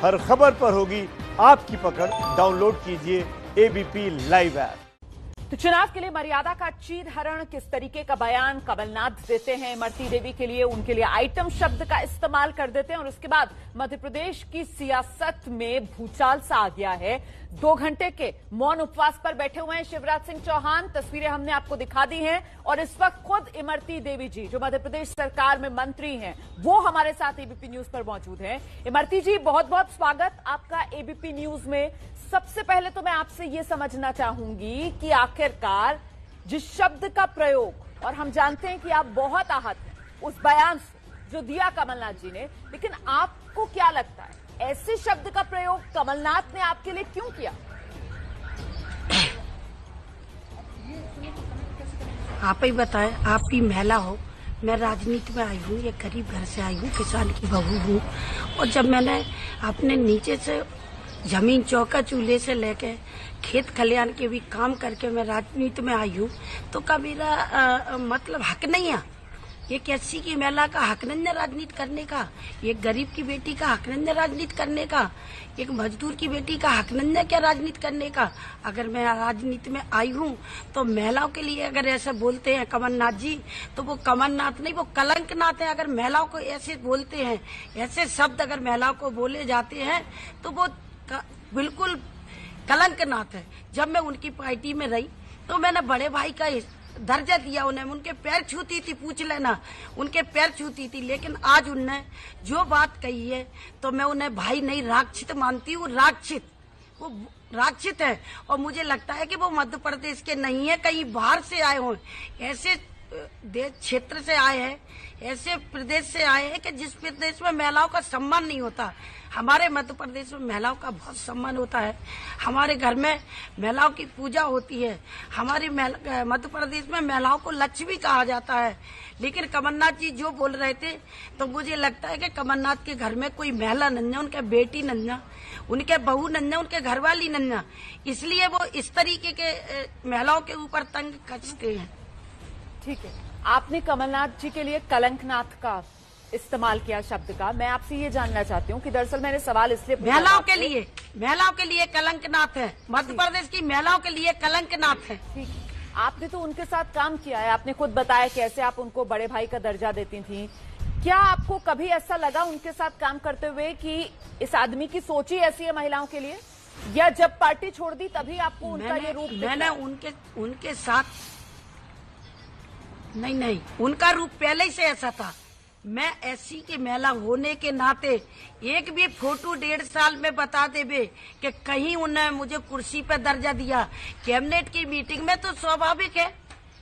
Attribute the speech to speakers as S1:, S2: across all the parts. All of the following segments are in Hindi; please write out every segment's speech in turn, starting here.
S1: हर खबर पर होगी आपकी पकड़। डाउनलोड कीजिए एबीपी लाइव ऐप।
S2: तो चुनाव के लिए मर्यादा का चीर हरण किस तरीके का बयान कमलनाथ देते हैं इमरती देवी के लिए, उनके लिए आइटम शब्द का इस्तेमाल कर देते हैं और उसके बाद मध्य प्रदेश की सियासत में भूचाल सा आ गया है। 2 घंटे के मौन उपवास पर बैठे हुए हैं शिवराज सिंह चौहान। तस्वीरें हमने आपको दिखा दी हैं और इस वक्त खुद इमरती देवी जी जो मध्य प्रदेश सरकार में मंत्री हैं वो हमारे साथ एबीपी न्यूज पर मौजूद हैं। इमरती जी, बहुत बहुत स्वागत आपका एबीपी न्यूज में। सबसे पहले तो मैं आपसे ये समझना चाहूंगी कि आखिरकार जिस शब्द का प्रयोग, और हम जानते हैं कि आप बहुत आहत हैं उस बयान से जो दिया कमलनाथ जी ने, लेकिन आपको क्या लगता है ऐसे शब्द का प्रयोग कमलनाथ ने आपके लिए क्यों किया?
S3: आप ही बताएं, आप ही महिला हो, मैं राजनीति में आई हूँ, ये गरीब घर से आई हूँ, किसान की बहू हूँ। और जब मैंने अपने नीचे से जमीन चौका चूल्हे से लेके खेत खलियान के भी काम करके मैं राजनीति में आई हूँ, तो का मेरा मतलब हक नहीं है? एक एससी की महिला का हक नहीं है राजनीति करने का? एक गरीब की बेटी का हक नहीं है राजनीति करने का? एक मजदूर की बेटी का हक नहीं है क्या राजनीति करने का? अगर मैं राजनीति में आई हूँ तो महिलाओं के लिए अगर ऐसे बोलते हैं कमलनाथ जी, तो वो कमलनाथ नहीं, वो कलंकनाथ है। अगर महिलाओं को ऐसे बोलते हैं, ऐसे शब्द अगर महिलाओं को बोले जाते हैं तो वो बिल्कुल कलंकनाथ है। जब मैं उनकी पार्टी में रही तो मैंने बड़े भाई का दर्जा दिया उन्हें, उनके पैर छूती थी, पूछ लेना, उनके पैर छूती थी। लेकिन आज उन्हें जो बात कही है तो मैं उन्हें भाई नहीं राक्षित मानती हूँ। वो राक्षित है और मुझे लगता है कि वो मध्य प्रदेश के नहीं है, कहीं बाहर से आए हों, ऐसे देश क्षेत्र से आए हैं, ऐसे प्रदेश से आए हैं कि जिस प्रदेश में महिलाओं का सम्मान नहीं होता। हमारे मध्य प्रदेश में महिलाओं का बहुत सम्मान होता है। हमारे घर में महिलाओं की पूजा होती है। हमारे मध्य प्रदेश में महिलाओं को लक्ष्मी कहा जाता है। लेकिन कमलनाथ जी जो बोल रहे थे तो मुझे लगता है कि कमलनाथ के घर में कोई महिला नहीं है, उनके बेटी नहीं है, उनके बहू नहीं है, उनके घरवाली नहीं है, इसलिए वो इस तरीके के महिलाओं के ऊपर तंग कसते हैं।
S2: ठीक है, आपने कमलनाथ जी के लिए कलंकनाथ का इस्तेमाल किया शब्द का। मैं आपसे ये जानना चाहती हूँ कि दरअसल मैंने सवाल इसलिए
S3: महिलाओं के लिए कलंकनाथ है, मध्य प्रदेश की महिलाओं के लिए कलंकनाथ है।
S2: ठीक, आपने तो उनके साथ काम किया है, आपने खुद बताया कैसे आप उनको बड़े भाई का दर्जा देती थी। क्या आपको कभी ऐसा लगा उनके साथ काम करते हुए कि इस आदमी की सोच ही ऐसी है महिलाओं के लिए, या जब पार्टी छोड़ दी तभी आपको उनका ये रूप?
S3: मैंने उनके साथ नहीं, उनका रूप पहले ही से ऐसा था। मैं एससी की महिला होने के नाते एक भी फोटो 1.5 साल में बता देवे कि कहीं उन्हें मुझे कुर्सी पर दर्जा दिया। कैबिनेट की मीटिंग में तो स्वाभाविक है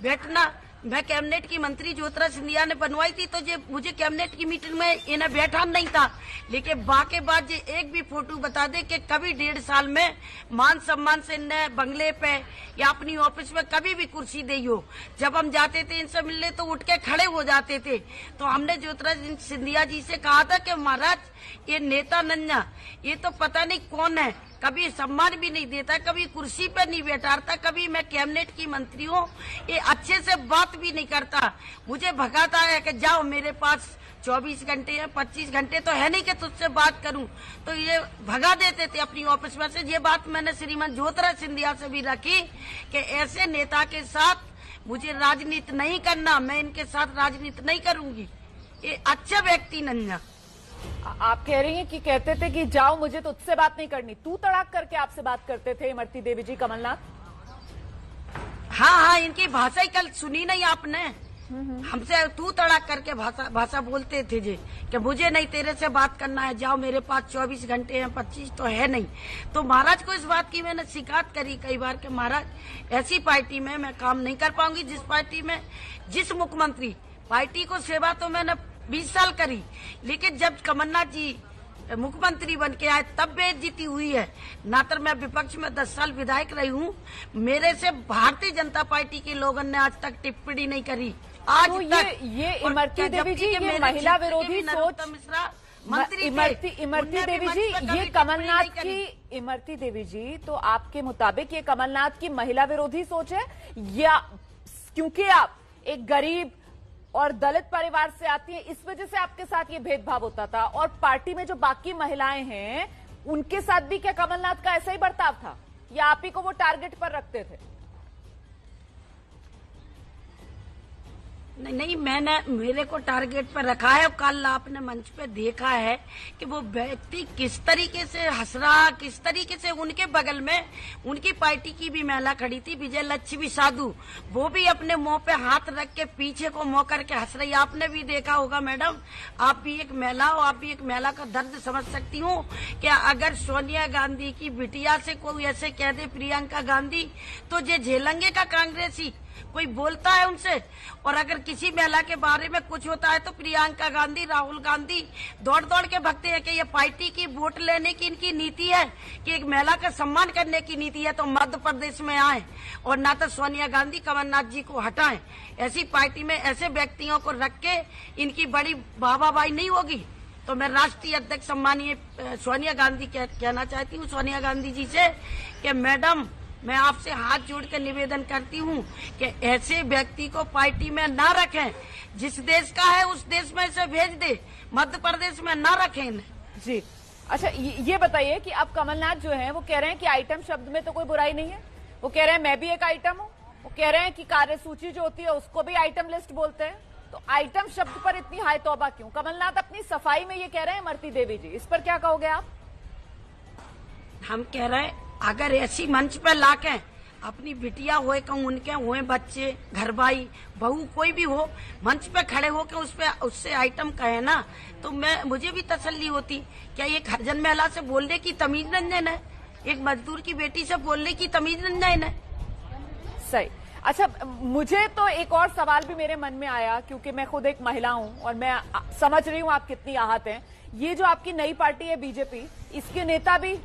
S3: बैठना। मैं कैबिनेट की मंत्री ज्योतिरादित्य सिंधिया ने बनवाई थी तो मुझे कैबिनेट की मीटिंग में इन्हें बैठा नहीं था। लेकिन बाकी बात ये एक भी फोटो बता दे कि कभी 1.5 साल में मान सम्मान से इन्हें बंगले पे या अपनी ऑफिस में कभी भी कुर्सी दी हो। जब हम जाते थे इनसे मिलने तो उठ के खड़े हो जाते थे। तो हमने ज्योतिरादित्य सिंधिया जी से कहा था कि महाराज ये नेता नन्ना, ये तो पता नहीं कौन है, कभी सम्मान भी नहीं देता, कभी कुर्सी पर नहीं बैठाता, कभी मैं कैबिनेट की मंत्री हूँ, ये अच्छे से बात भी नहीं करता। मुझे भगाता है कि जाओ, मेरे पास 24 घंटे या 25 घंटे तो है नहीं कि तुझसे बात करूं। तो ये भगा देते थे अपनी ऑफिस में से। ये बात मैंने श्रीमान ज्योतिरादित्य सिंधिया से भी रखी कि ऐसे नेता के साथ मुझे राजनीति नहीं करना, मैं इनके साथ राजनीति नहीं करूंगी, ये अच्छा व्यक्ति नहीं है।
S2: आप कह रही हैं कि कहते थे कि जाओ, मुझे तो तुझसे बात नहीं करनी, तू तड़ाक करके आपसे बात करते थे इमरती देवी जी कमलनाथ?
S3: हाँ, इनकी भाषा ही कल सुनी नहीं आपने? हमसे तू तड़ाक करके भाषा बोलते थे जी कि मुझे नहीं तेरे से बात करना है, जाओ, मेरे पास 24 घंटे हैं, 25 तो है नहीं। तो महाराज को इस बात की मैंने शिकायत करी कई बार कि महाराज ऐसी पार्टी में मैं काम नहीं कर पाऊंगी जिस पार्टी में जिस मुख्यमंत्री पार्टी को सेवा तो मैंने 20 साल करी, लेकिन जब कमलनाथ जी मुख्यमंत्री बन के आए तब बेइज्जती हुई है। ना तो मैं विपक्ष में 10 साल विधायक रही हूँ, मेरे से भारतीय जनता पार्टी के लोगों ने आज तक टिप्पणी नहीं करी आज
S2: तो
S3: तक।
S2: ये इमरती देवी जी, ये महिला विरोधी सोच, इमरती देवी जी, ये कमलनाथ की, इमरती देवी जी, तो आपके मुताबिक ये कमलनाथ की महिला विरोधी सोच है, या क्योंकि आप एक गरीब और दलित परिवार से आती हैं इस वजह से आपके साथ ये भेदभाव होता था, और पार्टी में जो बाकी महिलाएं हैं उनके साथ भी क्या कमलनाथ का ऐसा ही बर्ताव था या आप ही को वो टारगेट पर रखते थे?
S3: नहीं, मैंने मेरे को टारगेट पर रखा है। और कल आपने मंच पे देखा है कि वो व्यक्ति किस तरीके से हंस रहा, किस तरीके से उनके बगल में उनकी पार्टी की भी महिला खड़ी थी, विजय लक्ष्मी साधु, वो भी अपने मुंह पे हाथ रख के पीछे को मुंह करके हंस रही। आपने भी देखा होगा मैडम, आप भी एक महिला हो, आप भी एक महिला का दर्द समझ सकती हूँ। क्या अगर सोनिया गांधी की बिटिया से कोई ऐसे कह दे प्रियंका गांधी, तो ये झेलेंगे का कांग्रेसी? कोई बोलता है उनसे? और अगर किसी महिला के बारे में कुछ होता है तो प्रियंका गांधी, राहुल गांधी दौड़ दौड़ के भगते हैं कि ये पार्टी की वोट लेने की इनकी नीति है कि एक महिला का सम्मान करने की नीति है, तो मध्य प्रदेश में आए और ना तो सोनिया गांधी कमलनाथ जी को हटाएं। ऐसी पार्टी में ऐसे व्यक्तियों को रख के इनकी बड़ी वाहवाही नहीं होगी। तो मैं राष्ट्रीय अध्यक्ष सम्मानीय सोनिया गांधी कहना चाहती हूँ, सोनिया गांधी जी से कि मैडम, मैं आपसे हाथ जोड़ के निवेदन करती हूँ कि ऐसे व्यक्ति को पार्टी में ना रखें। जिस देश का है उस देश में से भेज दे, मध्य प्रदेश में ना रखें।
S2: जी, अच्छा ये बताइए कि अब कमलनाथ जो है वो कह रहे हैं कि आइटम शब्द में तो कोई बुराई नहीं है। वो कह रहे हैं मैं भी एक आइटम हूँ। वो कह रहे हैं कि कार्यसूची जो होती है उसको भी आइटम लिस्ट बोलते हैं। तो आइटम शब्द पर इतनी हाय तौबा क्यों? कमलनाथ अपनी सफाई में ये कह रहे हैं। इमरती देवी जी, इस पर क्या कहोगे आप?
S3: हम कह रहे हैं अगर ऐसी मंच पे लाके अपनी बिटिया होए कहूँ, उनके हुए बच्चे, घर भाई, बहू कोई भी हो, मंच पे खड़े होके उससे आइटम कहे ना, तो मुझे भी तसल्ली होती। क्या एक हरिजन महिला से बोलने की तमीज नहीं है? एक मजदूर की बेटी से बोलने की तमीज नहीं है?
S2: सही। अच्छा, मुझे तो एक और सवाल भी मेरे मन में आया, क्योंकि मैं खुद एक महिला हूं और मैं समझ रही हूं आप कितनी आहत हैं। ये जो आपकी नई पार्टी है बीजेपी, इसके नेता भी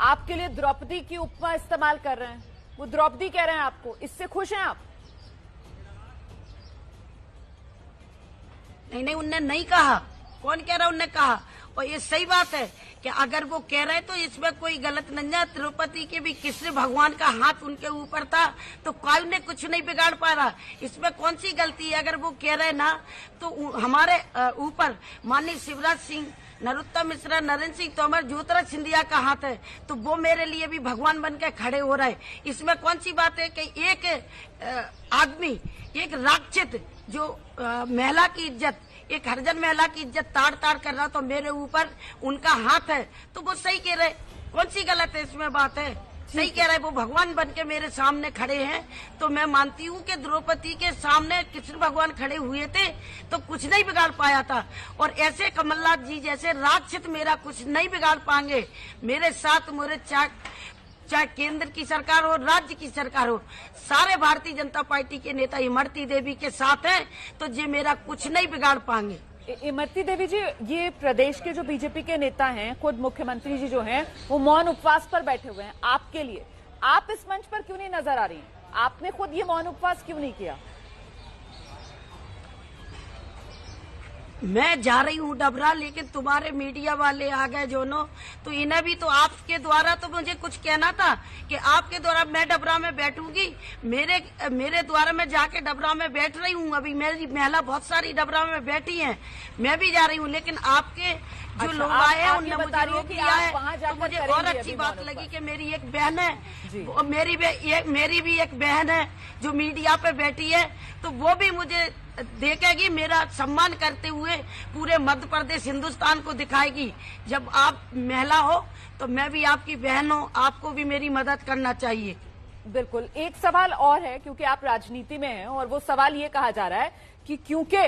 S2: आपके लिए द्रौपदी की उपमा इस्तेमाल कर रहे हैं। वो द्रौपदी कह रहे हैं आपको, इससे खुश हैं आप?
S3: नहीं, उनने नहीं कहा। कौन कह रहा? उनने कहा। और ये सही बात है कि अगर वो कह रहे तो इसमें कोई गलत नहीं है। द्रौपदी के भी कृष्ण भगवान का हाथ उनके ऊपर था, तो कोई ने कुछ नहीं बिगाड़ पा रहा। इसमें कौन सी गलती है? अगर वो कह रहे ना, तो हमारे ऊपर माननीय शिवराज सिंह, नरोत्तम मिश्रा, नरेंद्र सिंह तोमर, ज्योतिरादित्य सिंधिया का हाथ है, तो वो मेरे लिए भी भगवान बन के खड़े हो रहे। इसमें कौन सी बात है कि एक आदमी, एक राक्षस जो महिला की इज्जत, एक हरिजन महिला की इज्जत ताड़ ताड़ कर रहा, तो मेरे ऊपर उनका हाथ है, तो वो सही कह रहे। कौन सी गलत है इसमें बात है? सही कह रहे। वो भगवान बन के मेरे सामने खड़े हैं, तो मैं मानती हूँ कि द्रौपदी के सामने कृष्ण भगवान खड़े हुए थे तो कुछ नहीं बिगाड़ पाया था। और ऐसे कमलनाथ जी जैसे राक्षस मेरा कुछ नहीं बिगाड़ पाएंगे। मेरे साथ मेरे चाहे केंद्र की सरकार हो, राज्य की सरकार हो, सारे भारतीय जनता पार्टी के नेता इमरती देवी के साथ हैं, तो ये मेरा कुछ नहीं बिगाड़ पाएंगे।
S2: इमरती देवी जी, ये प्रदेश के जो बीजेपी के नेता हैं, खुद मुख्यमंत्री जी जो हैं, वो मौन उपवास पर बैठे हुए हैं आपके लिए। आप इस मंच पर क्यों नहीं नजर आ रही हैं? आपने खुद ये मौन उपवास क्यों नहीं किया?
S3: मैं जा रही हूँ डबरा, लेकिन तुम्हारे मीडिया वाले आ गए जो नो, तो इन्हें भी तो आपके द्वारा तो मुझे कुछ कहना था कि आपके द्वारा मैं डबरा में बैठूंगी। मेरे द्वारा मैं जाके डबरा में बैठ रही हूँ। अभी मेरी महिला बहुत सारी डबरा में बैठी हैं, मैं भी जा रही हूँ, लेकिन आपके जो लोग आए हैं उनने मुझे रोक दिया है। तो मुझे और अच्छी बात लगी कि मेरी एक बहन है, मेरी भी एक बहन है जो मीडिया पे बैठी है, तो वो भी मुझे देखेगी, मेरा सम्मान करते हुए पूरे मध्य प्रदेश, हिंदुस्तान को दिखाएगी। जब आप महिला हो तो मैं भी आपकी बहन हूँ, आपको भी मेरी मदद करना चाहिए।
S2: बिल्कुल। एक सवाल और है, क्योंकि आप राजनीति में हैं, और वो सवाल ये कहा जा रहा है कि क्योंकि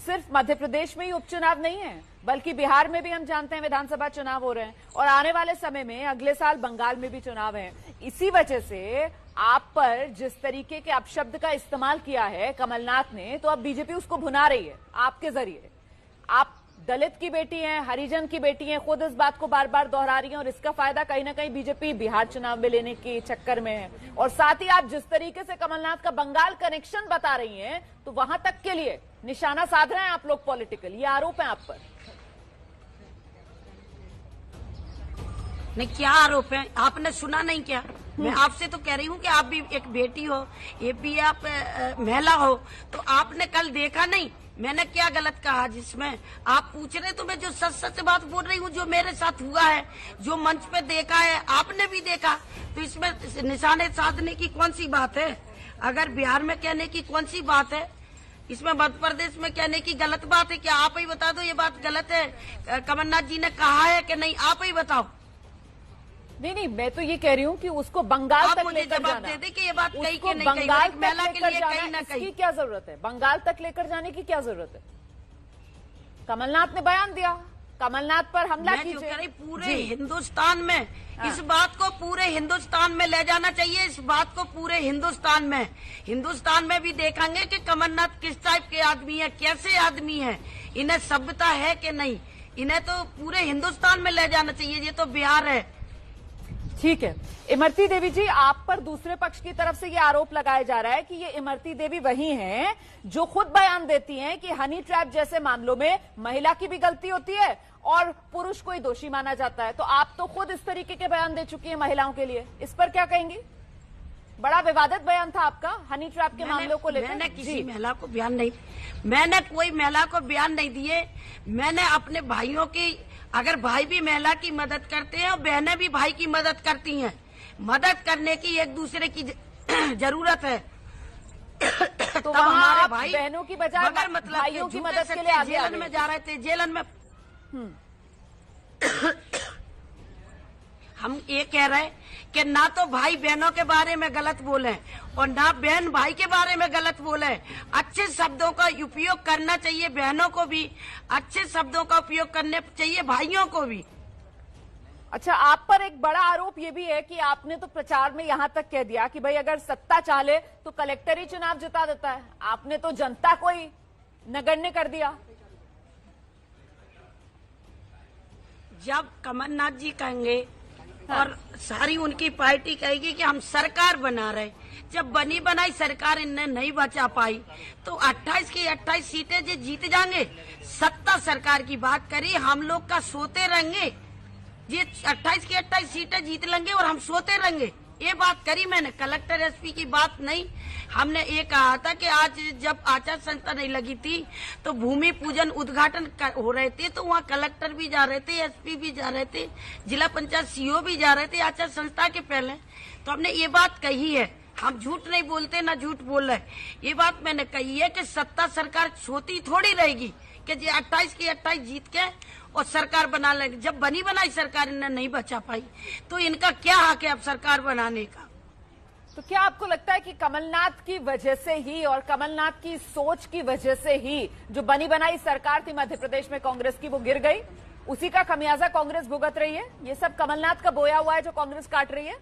S2: सिर्फ मध्य प्रदेश में ही उपचुनाव नहीं है, बल्कि बिहार में भी हम जानते हैं विधानसभा चुनाव हो रहे हैं, और आने वाले समय में अगले साल बंगाल में भी चुनाव है। इसी वजह से आप पर जिस तरीके के अपशब्द का इस्तेमाल किया है कमलनाथ ने, तो अब बीजेपी उसको भुना रही है आपके जरिए। आप दलित की बेटी हैं, हरिजन की बेटी हैं, खुद इस बात को बार बार दोहरा रही हैं, और इसका फायदा कहीं ना कहीं बीजेपी बिहार चुनाव में लेने के चक्कर में है। और साथ ही आप जिस तरीके से कमलनाथ का बंगाल कनेक्शन बता रही हैं, तो वहां तक के लिए निशाना साध रहे हैं आप लोग पॉलिटिकल। ये आरोप है आप पर।
S3: नहीं, क्या आरोप है? आपने सुना नहीं क्या? मैं आपसे तो कह रही हूँ कि आप भी एक बेटी हो, ये भी आप महिला हो, तो आपने कल देखा नहीं मैंने क्या गलत कहा जिसमें आप पूछ रहे? तो मैं जो सच सच बात बोल रही हूँ, जो मेरे साथ हुआ है, जो मंच पे देखा है, आपने भी देखा, तो इसमें निशाने साधने की कौन सी बात है? अगर बिहार में कहने की कौन सी बात है? इसमें मध्य प्रदेश में कहने की गलत बात है क्या? आप ही बता दो ये बात गलत है, कमलनाथ जी ने कहा है कि नहीं? आप ही बताओ।
S2: नहीं, मैं तो ये कह रही हूँ कि उसको बंगाल तक लेकर जाना,
S3: दे दे कि ये बात कही कि नहीं कही,
S2: बंगाल
S3: एक महिला
S2: तक
S3: के
S2: लेकर
S3: लिए कहीं ना
S2: जाना,
S3: कहीं।
S2: इसकी क्या जरूरत है? बंगाल तक लेकर जाने की क्या जरूरत है? कमलनाथ ने बयान दिया, कमलनाथ पर हमला
S3: मैं जो
S2: कीजिए।
S3: कह रही पूरे हिंदुस्तान में इस बात को पूरे हिंदुस्तान में ले जाना चाहिए, इस बात को पूरे हिंदुस्तान में भी देखेंगे कि कमलनाथ किस टाइप के आदमी है, कैसे आदमी है, इन्हें सभ्यता है कि नहीं। इन्हें तो पूरे हिंदुस्तान में ले जाना चाहिए, ये तो बिहार है।
S2: ठीक है, इमरती देवी जी, आप पर दूसरे पक्ष की तरफ से ये आरोप लगाया जा रहा है कि ये इमरती देवी वही हैं जो खुद बयान देती हैं कि हनी ट्रैप जैसे मामलों में महिला की भी गलती होती है और पुरुष को ही दोषी माना जाता है। तो आप तो खुद इस तरीके के बयान दे चुकी हैं महिलाओं के लिए, इस पर क्या कहेंगी? बड़ा विवादित बयान था आपका हनी ट्रैप के मामलों को लेकर।
S3: मैंने किसी महिला को बयान नहीं, मैंने कोई महिला को बयान नहीं दिए। मैंने अपने भाइयों की, अगर भाई भी महिला की मदद करते हैं और बहनें भी भाई की मदद करती हैं, मदद करने की एक दूसरे की जरूरत है।
S2: तो
S3: तब हमारे
S2: आप
S3: भाई
S2: बहनों की बजाय भाइयों की मदद के लिए आगे
S3: जेलन में जा रहे थे, जेलन में। हम ये कह रहे हैं कि ना तो भाई बहनों के बारे में गलत बोले और ना बहन भाई के बारे में गलत बोले। अच्छे शब्दों का उपयोग करना चाहिए, बहनों को भी अच्छे शब्दों का उपयोग करने चाहिए, भाइयों को भी।
S2: अच्छा, आप पर एक बड़ा आरोप ये भी है कि आपने तो प्रचार में यहां तक कह दिया कि भाई अगर सत्ता चाहे तो कलेक्टर ही चुनाव जिता देता है। आपने तो जनता को ही नगण्य कर दिया।
S3: जब कमलनाथ जी कहेंगे और सारी उनकी पार्टी कहेगी कि हम सरकार बना रहे, जब बनी बनाई सरकार इन्हें नहीं बचा पाई तो 28 की 28 सीटें जो जीत जाएंगे। सत्ता सरकार की बात करी, हम लोग का सोते रहेंगे, ये 28 की 28 सीटें जीत लेंगे और हम सोते रहेंगे। ये बात करी मैंने, कलेक्टर एसपी की बात नहीं। हमने ये कहा था कि आज जब आचार संहिता नहीं लगी थी तो भूमि पूजन उद्घाटन हो रहे थे, तो वहाँ कलेक्टर भी जा रहे थे, एसपी भी जा रहे थे, जिला पंचायत सीओ भी जा रहे थे आचार संहिता के पहले। तो हमने ये बात कही है, हम झूठ नहीं बोलते ना झूठ बोल रहे। ये बात मैंने कही है कि सत्ता सरकार सोती थोड़ी रहेगी कि जी 28 की 28 जीत के और सरकार बना लेंगे। जब बनी बनाई सरकार इन्हें नहीं बचा पाई तो इनका क्या हक है अब सरकार बनाने का?
S2: तो क्या आपको लगता है कि कमलनाथ की वजह से ही और कमलनाथ की सोच की वजह से ही जो बनी बनाई सरकार थी मध्य प्रदेश में कांग्रेस की, वो गिर गई? उसी का खमियाजा कांग्रेस भुगत रही है? ये सब कमलनाथ का बोया हुआ है जो कांग्रेस काट रही है?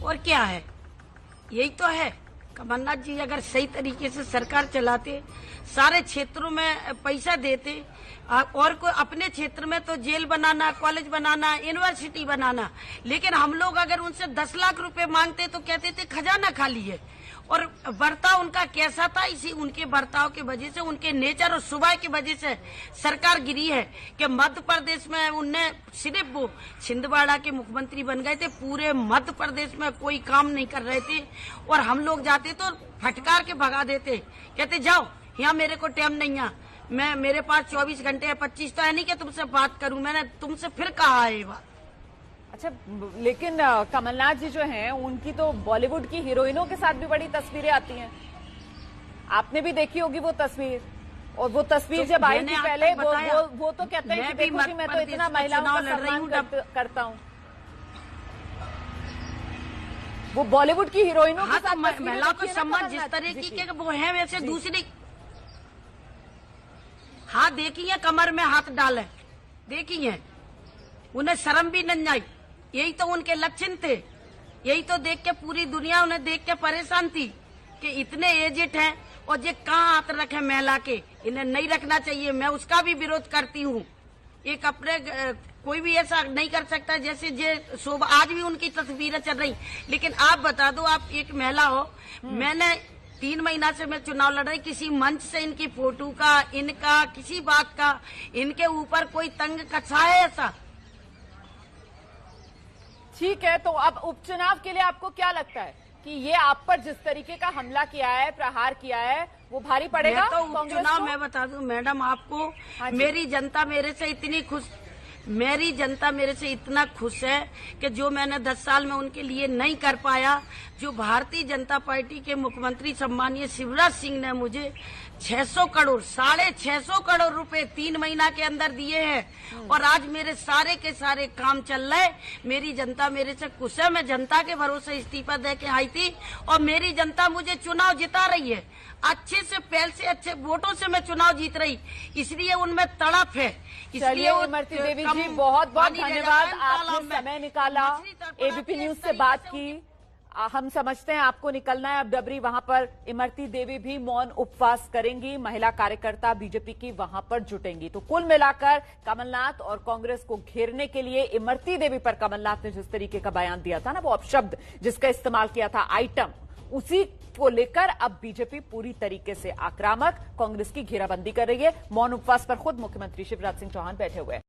S3: और क्या है, यही तो है। कमलनाथ जी अगर सही तरीके से सरकार चलाते, सारे क्षेत्रों में पैसा देते, और कोई अपने क्षेत्र में तो जेल बनाना, कॉलेज बनाना, यूनिवर्सिटी बनाना, लेकिन हम लोग अगर उनसे 10 लाख रुपए मांगते तो कहते थे खजाना खाली है। और बर्ताव उनका कैसा था, इसी उनके बर्ताव की वजह से, उनके नेचर और स्वभाव की वजह से सरकार गिरी है। कि मध्य प्रदेश में उनने सिर्फ वो छिंदवाड़ा के मुख्यमंत्री बन गए थे, पूरे मध्य प्रदेश में कोई काम नहीं कर रहे थे। और हम लोग जाते तो फटकार के भगा देते, कहते जाओ यहाँ मेरे को टाइम नहीं है, मैं मेरे पास 24 घंटे है, 25 तो है नहीं कि तुमसे बात करूं। मैंने तुमसे फिर कहा है ये बात।
S2: अच्छा, लेकिन कमलनाथ जी जो हैं उनकी तो बॉलीवुड की हीरोइनों के साथ भी बड़ी तस्वीरें आती हैं, आपने भी देखी होगी वो तस्वीर। और वो तस्वीर जब आई थी पहले, वो तो कहते हैं कि देखो जी मैं तो इतना महिलाओं का सम्मान करता हूँ। वो बॉलीवुड की हीरोइनों के साथ
S3: महिलाओं को सम्मान जिस तरह की वो है वैसे दूसरी। हाँ देखी है, कमर में हाथ डाले देखी है, उन्हें शर्म भी नहीं आई। यही तो उनके लक्षण थे, यही तो देख के पूरी दुनिया उन्हें देख के परेशान थी कि इतने एजेड हैं और ये कहाँ हाथ रखे महिला के, इन्हें नहीं रखना चाहिए। मैं उसका भी विरोध करती हूँ। एक अपने कोई भी ऐसा नहीं कर सकता जैसे जे शोभा, आज भी उनकी तस्वीरें चल रही। लेकिन आप बता दो, आप एक महिला हो, मैंने 3 महीना से मैं चुनाव लड़ रही, किसी मंच से इनकी फोटो का, इनका किसी बात का इनके ऊपर कोई तंग कसा है ऐसा?
S2: ठीक है, तो अब उपचुनाव के लिए आपको क्या लगता है कि ये आप पर जिस तरीके का हमला किया है, प्रहार किया है, वो भारी पड़ेगा
S3: तो
S2: कांग्रेस
S3: उपचुनाव
S2: को?
S3: मैं बता दूं मैडम आपको,
S2: हाँ जी।
S3: मेरी जनता मेरे से इतना खुश है कि जो मैंने 10 साल में उनके लिए नहीं कर पाया, जो भारतीय जनता पार्टी के मुख्यमंत्री सम्मानीय शिवराज सिंह ने मुझे 650 करोड़ रुपए 3 महीना के अंदर दिए हैं और आज मेरे सारे के सारे काम चल रहे। मेरी जनता मेरे से खुश है। मैं जनता के भरोसे इस्तीफा दे के आई थी और मेरी जनता मुझे चुनाव जिता रही है। अच्छे से पहले से अच्छे वोटों से मैं चुनाव जीत रही, इसलिए उनमें तड़प है।
S2: चलिए इमरती देवी जी, बहुत बहुत धन्यवाद, आपने समय निकाला, एबीपी न्यूज से बात की। हम समझते हैं आपको निकलना है अब डबरी, वहां पर इमरती देवी भी मौन उपवास करेंगी, महिला कार्यकर्ता बीजेपी की वहां पर जुटेंगी। तो कुल मिलाकर कमलनाथ और कांग्रेस को घेरने के लिए इमरती देवी पर कमलनाथ ने जिस तरीके का बयान दिया था ना, वो अपशब्द जिसका इस्तेमाल किया था, आइटम, उसी को लेकर अब बीजेपी पूरी तरीके से आक्रामक, कांग्रेस की घेराबंदी कर रही है। मौन उपवास पर खुद मुख्यमंत्री शिवराज सिंह चौहान बैठे हुए हैं।